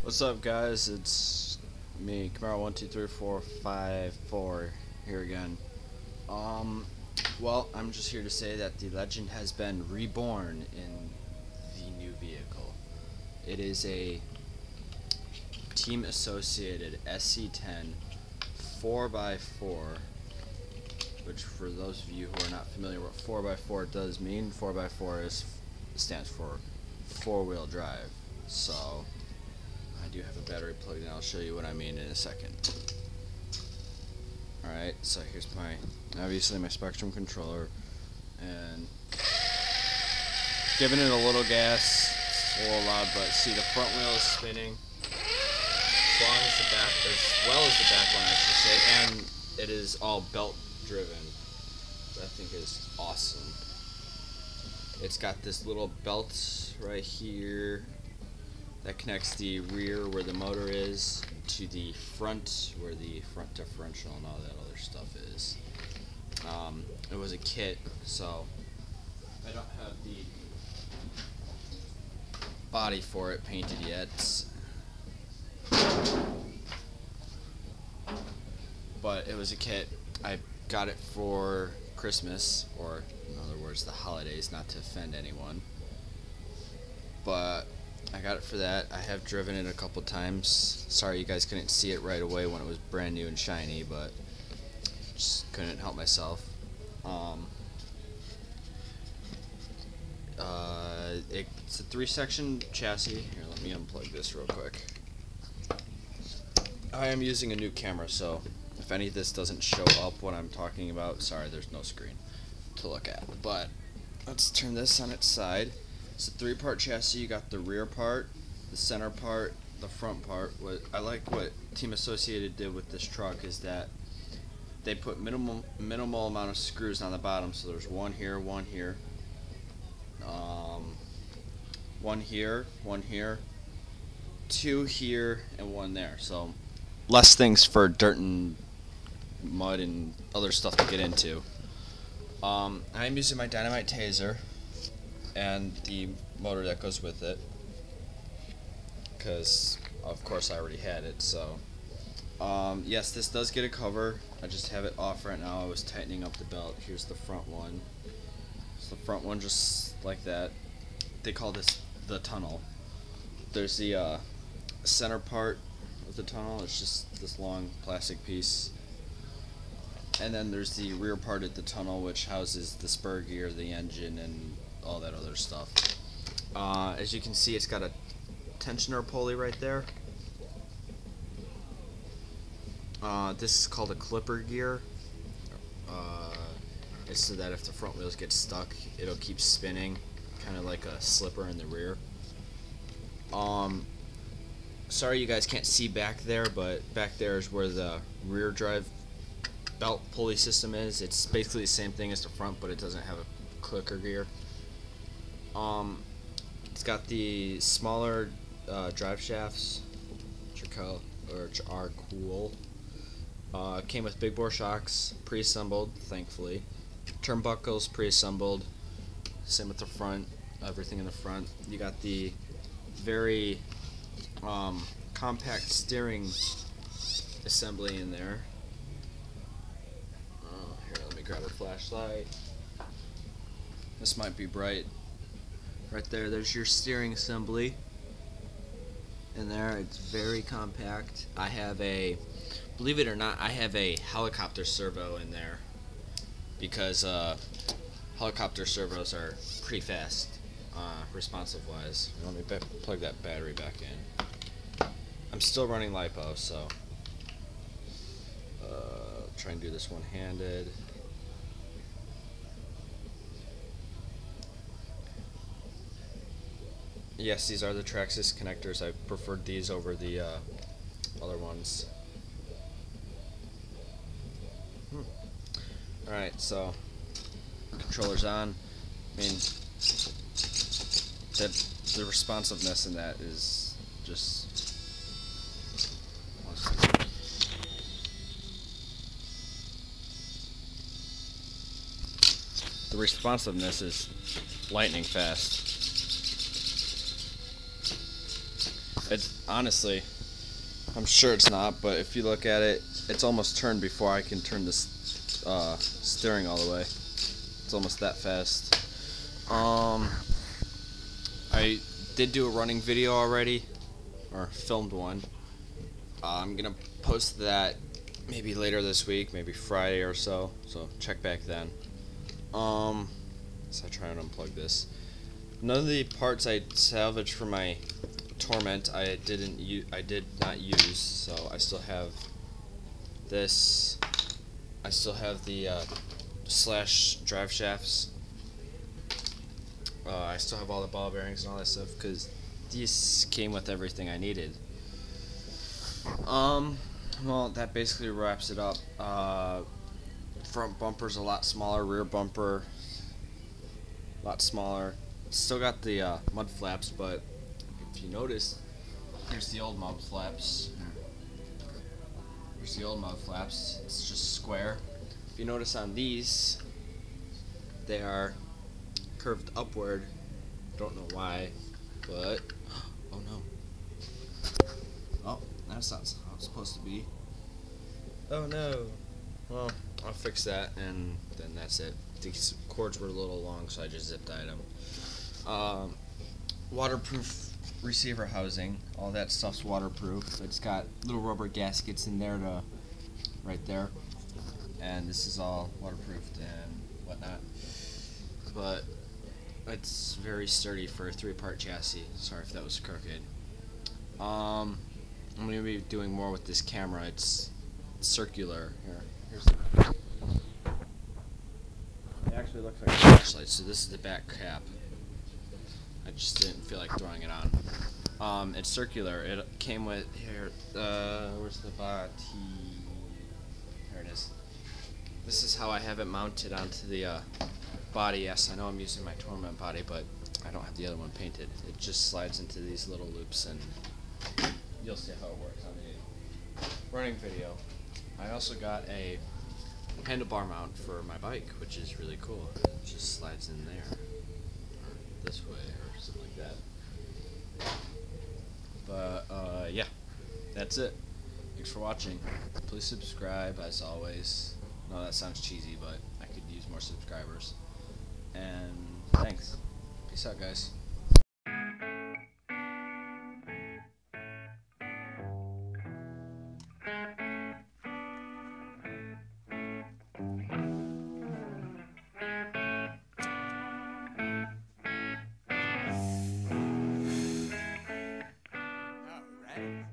What's up, guys? It's me, Camaro123454 here again. Well, I'm just here to say that the legend has been reborn in the new vehicle. It is a team associated SC10 4x4, which for those of you who are not familiar what 4x4 does mean, 4x4 stands for four-wheel drive. So I do have a battery plugged in. I'll show you what I mean in a second. Alright, so here's obviously my Spectrum controller, and giving it a little gas. It's a little loud, but see, the front wheel is spinning as well as the back one, I should say, and it is all belt driven, which I think is awesome. It's got this little belt right here that connects the rear where the motor is to the front where the front differential and all that other stuff is. It was a kit, so I don't have the body for it painted yet, but it was a kit. I got it for Christmas, or in other words the holidays, not to offend anyone, but I got it for that. I have driven it a couple times. Sorry you guys couldn't see it right away when it was brand new and shiny, but just couldn't help myself. It's a 3-section chassis. Here, let me unplug this real quick. I am using a new camera, so if any of this doesn't show up what I'm talking about, sorry, there's no screen to look at. But let's turn this on its side. It's a 3-part chassis. You got the rear part, the center part, the front part. What I like what Team Associated did with this truck is that they put minimal amount of screws on the bottom. So there's one here, one here, one here, 2 here, and 1 there. So less things for dirt and mud and other stuff to get into. I'm using my Dynamite Taser and the motor that goes with it, because of course I already had it. So yes, this does get a cover. I just have it off right now. I was tightening up the belt. Here's the front one. So the front one just like that. They call this the tunnel. There's the center part of the tunnel. It's just this long plastic piece, and then there's the rear part of the tunnel, which houses the spur gear, the engine, and all that other stuff. As you can see, it's got a tensioner pulley right there. This is called a clipper gear. It's so that if the front wheels get stuck, it'll keep spinning, kind of like a slipper in the rear. Sorry you guys can't see back there, but back there is where the rear drive belt pulley system is. It's basically the same thing as the front, but it doesn't have a clicker gear. It's got the smaller drive shafts, which are cool. Came with big bore shocks, pre-assembled, thankfully. Turnbuckles pre-assembled. Same with the front, everything in the front. You got the very compact steering assembly in there. Here, let me grab a flashlight. This might be bright. Right there, there's your steering assembly in there. It's very compact. I have a, believe it or not, I have a helicopter servo in there, because helicopter servos are pretty fast, responsive wise. Let me plug that battery back in. I'm still running LiPo, so try and do this one-handed. Yes, these are the Traxxas connectors. I preferred these over the other ones. Alright, so controller's on. I mean, the responsiveness in that is just... The responsiveness is lightning fast. It's honestly, I'm sure it's not, but if you look at it, it's almost turned before I can turn this steering all the way. It's almost that fast. I did do a running video already, or filmed one. I'm gonna post that maybe later this week, maybe Friday or so. So check back then. So I try and unplug this. None of the parts I salvaged from my Torment I did not use. So I still have this. I still have the slash drive shafts. I still have all the ball bearings and all that stuff because these came with everything I needed. Well, that basically wraps it up. Front bumper's a lot smaller, rear bumper a lot smaller. Still got the mud flaps, but if you notice, here's the old mud flaps. Here's the old mud flaps. It's just square. If you notice on these, they are curved upward. Don't know why, but oh no. Oh, that's not how it's supposed to be. Oh no. Well, I'll fix that and then that's it. These cords were a little long, so I just zip tied them. Waterproof receiver housing. All that stuff's waterproof. It's got little rubber gaskets in there to right there. And this is all waterproofed and whatnot. But it's very sturdy for a 3-part chassis. Sorry if that was crooked. I'm going to be doing more with this camera. It's circular. Here's the back. It actually looks like a flashlight. So this is the back cap. I just didn't feel like throwing it on. It's circular. It came with here. Where's the body? There it is. This is how I have it mounted onto the body. Yes, I know I'm using my Torment body, but I don't have the other one painted. It just slides into these little loops, and you'll see how it works on the running video. I also got a handlebar mount for my bike, which is really cool. It just slides in there, or this way, or something like that. But yeah, that's it. Thanks for watching. Please subscribe, as always. No, that sounds cheesy, but I could use more subscribers. And thanks. Peace out, guys. All right.